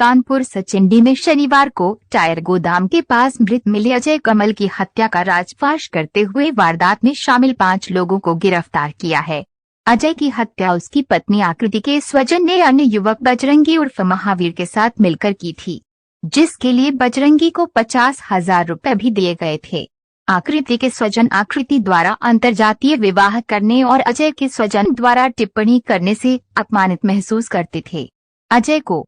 कानपुर सचिंडी में शनिवार को टायर गोदाम के पास मृत मिले अजय कमल की हत्या का राजफाश करते हुए वारदात में शामिल 5 लोगों को गिरफ्तार किया है। अजय की हत्या उसकी पत्नी आकृति के स्वजन ने अन्य युवक बजरंगी उर्फ महावीर के साथ मिलकर की थी, जिसके लिए बजरंगी को 50,000 रुपए भी दिए गए थे। आकृति के स्वजन आकृति द्वारा अंतरजातीय विवाह करने और अजय के स्वजन द्वारा टिप्पणी करने से अपमानित महसूस करते थे। अजय को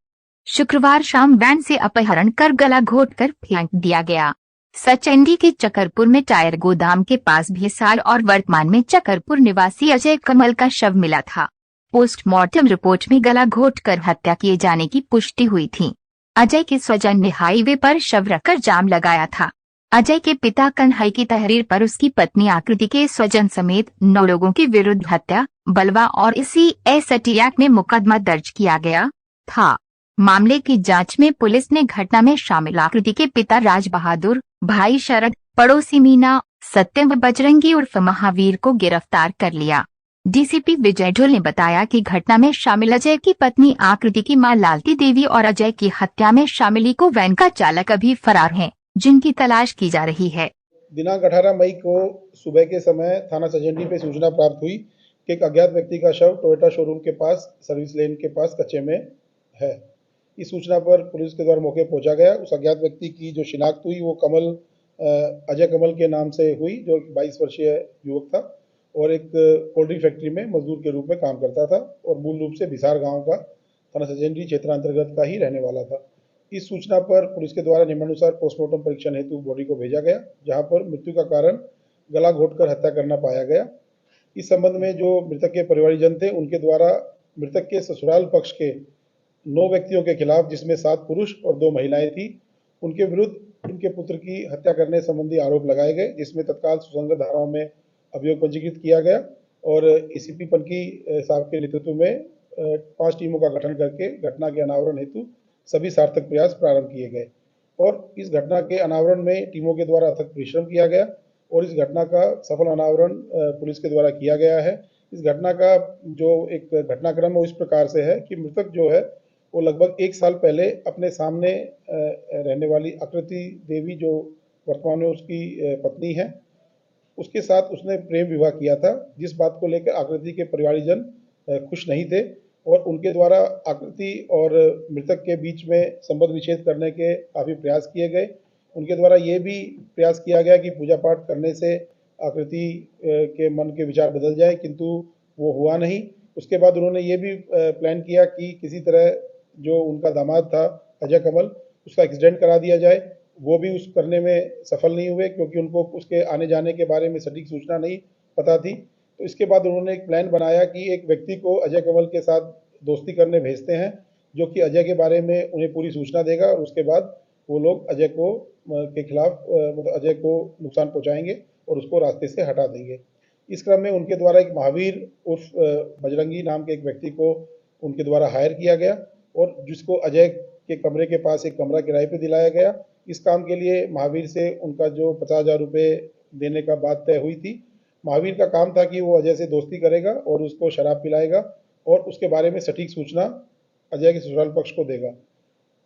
शुक्रवार शाम वैन से अपहरण कर गला घोंटकर फेंक दिया गया। सचिंडी के चकरपुर में टायर गोदाम के पास 20 साल और वर्तमान में चकरपुर निवासी अजय कमल का शव मिला था। पोस्टमार्टम रिपोर्ट में गला घोंटकर हत्या किए जाने की पुष्टि हुई थी। अजय के स्वजन ने हाईवे पर शव रखकर जाम लगाया था। अजय के पिता कन्हई की तहरीर पर उसकी पत्नी आकृति के स्वजन समेत 9 लोगों के विरुद्ध हत्या, बलवा और इसी एसटी एक्ट में मुकदमा दर्ज किया गया था। मामले की जांच में पुलिस ने घटना में शामिल आकृति के पिता राज बहादुर, भाई शरद, पड़ोसी मीना, सत्यम व बजरंगी उर्फ महावीर को गिरफ्तार कर लिया। डीसीपी विजय ढोल ने बताया कि घटना में शामिल अजय की पत्नी आकृति की मां लालती देवी और अजय की हत्या में शामिल इको वैन का चालक अभी फरार है, जिनकी तलाश की जा रही है। दिनांक 18 मई को सुबह के समय थाना सचिंडी पे सूचना प्राप्त हुई कि एक अज्ञात व्यक्ति का शव टोयोटा शोरूम के पास सर्विस लेन के पास कच्चे में है। इस सूचना पर पुलिस के द्वारा मौके पहुंचा गया। उस अज्ञात व्यक्ति की जो शिनाख्त हुई वो अजय कमल के नाम से हुई, जो 22 वर्षीय युवक था और एक पोल्ट्री फैक्ट्री में मजदूर के रूप में काम करता था और मूल रूप से बिसार गांव का थाना सचिंडी क्षेत्र अंतर्गत का ही रहने वाला था। इस सूचना पर पुलिस के द्वारा नियमानुसार पोस्टमार्टम परीक्षण हेतु बॉडी को भेजा गया, जहां पर मृत्यु का कारण गला घोंटकर हत्या करना पाया गया। इस संबंध में जो मृतक के परिवारीजन थे, उनके द्वारा मृतक के ससुराल पक्ष के 9 व्यक्तियों के खिलाफ, जिसमें 7 पुरुष और 2 महिलाएं थी, उनके विरुद्ध उनके पुत्र की हत्या करने संबंधी आरोप लगाए गए, जिसमें तत्काल सुसंगत धाराओं में अभियोग पंजीकृत किया गया और एसीपी पनकी साहब के नेतृत्व में 5 टीमों का गठन करके घटना के अनावरण हेतु सभी सार्थक प्रयास प्रारंभ किए गए और इस घटना के अनावरण में टीमों के द्वारा अथक परिश्रम किया गया और इस घटना का सफल अनावरण पुलिस के द्वारा किया गया है। इस घटना का जो एक घटनाक्रम है वो इस प्रकार से है कि मृतक जो है वो लगभग 1 साल पहले अपने सामने रहने वाली आकृति देवी, जो वर्तमान में उसकी पत्नी है, उसके साथ उसने प्रेम विवाह किया था, जिस बात को लेकर आकृति के परिवारीजन खुश नहीं थे और उनके द्वारा आकृति और मृतक के बीच में संबंध विच्छेद करने के काफ़ी प्रयास किए गए। उनके द्वारा ये भी प्रयास किया गया कि पूजा पाठ करने से आकृति के मन के विचार बदल जाए, किंतु वो हुआ नहीं। उसके बाद उन्होंने ये भी प्लान किया कि किसी तरह जो उनका दामाद था अजय कमल, उसका एक्सीडेंट करा दिया जाए। वो भी उस करने में सफल नहीं हुए, क्योंकि उनको उसके आने जाने के बारे में सटीक सूचना नहीं पता थी। तो इसके बाद उन्होंने एक प्लान बनाया कि एक व्यक्ति को अजय कमल के साथ दोस्ती करने भेजते हैं, जो कि अजय के बारे में उन्हें पूरी सूचना देगा और उसके बाद वो लोग अजय को के खिलाफ मतलब अजय को नुकसान पहुंचाएंगे और उसको रास्ते से हटा देंगे। इस क्रम में उनके द्वारा एक महावीर उर्फ बजरंगी नाम के एक व्यक्ति को उनके द्वारा हायर किया गया और जिसको अजय के कमरे के पास एक कमरा किराए पे दिलाया गया। इस काम के लिए महावीर से उनका जो 50,000 रुपये देने का बात तय हुई थी। महावीर का काम था कि वो अजय से दोस्ती करेगा और उसको शराब पिलाएगा और उसके बारे में सटीक सूचना अजय के ससुराल पक्ष को देगा।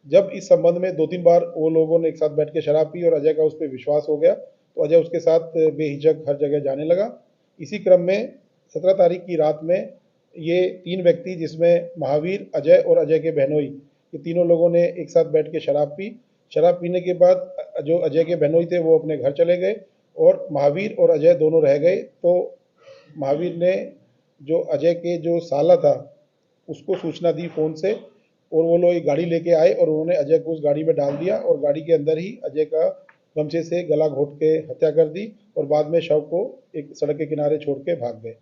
जब इस संबंध में 2-3 बार वो लोगों ने एक साथ बैठ के शराब पी और अजय का उस पर विश्वास हो गया, तो अजय उसके साथ बेहिचक हर जगह जाने लगा। इसी क्रम में 17 तारीख की रात में ये 3 व्यक्ति, जिसमें महावीर, अजय और अजय के बहनोई, ये तीनों लोगों ने एक साथ बैठ के शराब पी। शराब पीने के बाद जो अजय के बहनोई थे वो अपने घर चले गए और महावीर और अजय दोनों रह गए। तो महावीर ने जो अजय के जो साला था उसको सूचना दी फ़ोन से और वो लोग एक गाड़ी लेके आए और उन्होंने अजय को उस गाड़ी में डाल दिया और गाड़ी के अंदर ही अजय का गमछे से गला घोंट के हत्या कर दी और बाद में शव को एक सड़क के किनारे छोड़ के भाग गए।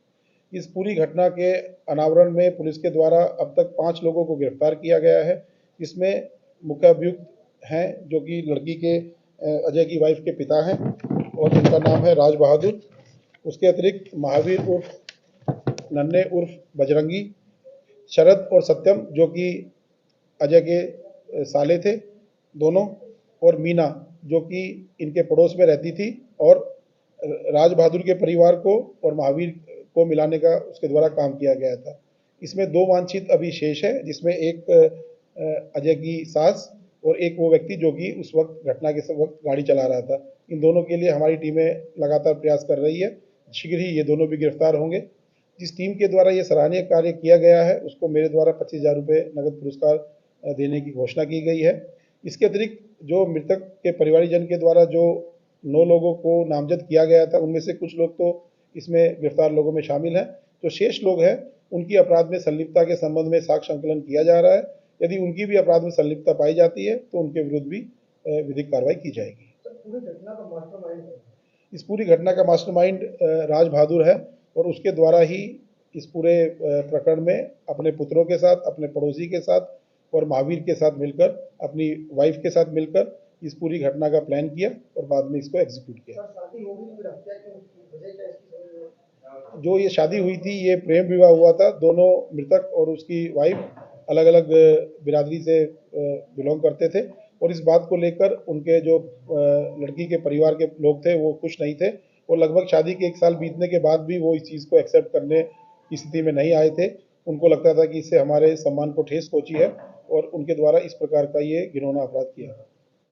इस पूरी घटना के अनावरण में पुलिस के द्वारा अब तक 5 लोगों को गिरफ्तार किया गया है। इसमें मुख्य अभियुक्त हैं जो कि लड़की के अजय की वाइफ के पिता हैं और उनका नाम है राज बहादुर। उसके अतिरिक्त महावीर उर्फ नन्हे उर्फ बजरंगी, शरद और सत्यम जो कि अजय के साले थे दोनों, और मीना जो कि इनके पड़ोस में रहती थी, और राज बहादुर के परिवार को और महावीर को मिलाने का उसके द्वारा काम किया गया था। इसमें 2 वांछित अभी शेष है, जिसमें एक अजय की सास और एक वो व्यक्ति जो कि उस वक्त घटना के वक्त गाड़ी चला रहा था। इन दोनों के लिए हमारी टीमें लगातार प्रयास कर रही है। शीघ्र ही ये दोनों भी गिरफ्तार होंगे। जिस टीम के द्वारा ये सराहनीय कार्य किया गया है उसको मेरे द्वारा 25,000 रुपये नगद पुरस्कार देने की घोषणा की गई है। इसके अतिरिक्त जो मृतक के परिवारीजन के द्वारा जो 9 लोगों को नामजद किया गया था उनमें से कुछ लोग तो इसमें गिरफ्तार लोगों में शामिल हैं। जो शेष लोग हैं उनकी अपराध में संलिप्तता के संबंध में साक्ष्य संकलन किया जा रहा है। यदि उनकी भी अपराध में संलिप्तता पाई जाती है तो उनके विरुद्ध भी विधिक कार्रवाई की जाएगी। इस पूरी घटना का मास्टरमाइंड राज बहादुर है और उसके द्वारा ही इस पूरे प्रकरण में अपने पुत्रों के साथ, अपने पड़ोसी के साथ और महावीर के साथ मिलकर, अपनी वाइफ के साथ मिलकर इस पूरी घटना का प्लान किया और बाद में इसको एग्जीक्यूट किया। जो ये शादी हुई थी ये प्रेम विवाह हुआ था। दोनों मृतक और उसकी वाइफ अलग अलग बिरादरी से बिलोंग करते थे और इस बात को लेकर उनके जो लड़की के परिवार के लोग थे वो खुश नहीं थे और लगभग शादी के 1 साल बीतने के बाद भी वो इस चीज़ को एक्सेप्ट करने की स्थिति में नहीं आए थे। उनको लगता था कि इससे हमारे सम्मान को ठेस पहुंची है और उनके द्वारा इस प्रकार का ये घिनौना अपराध किया।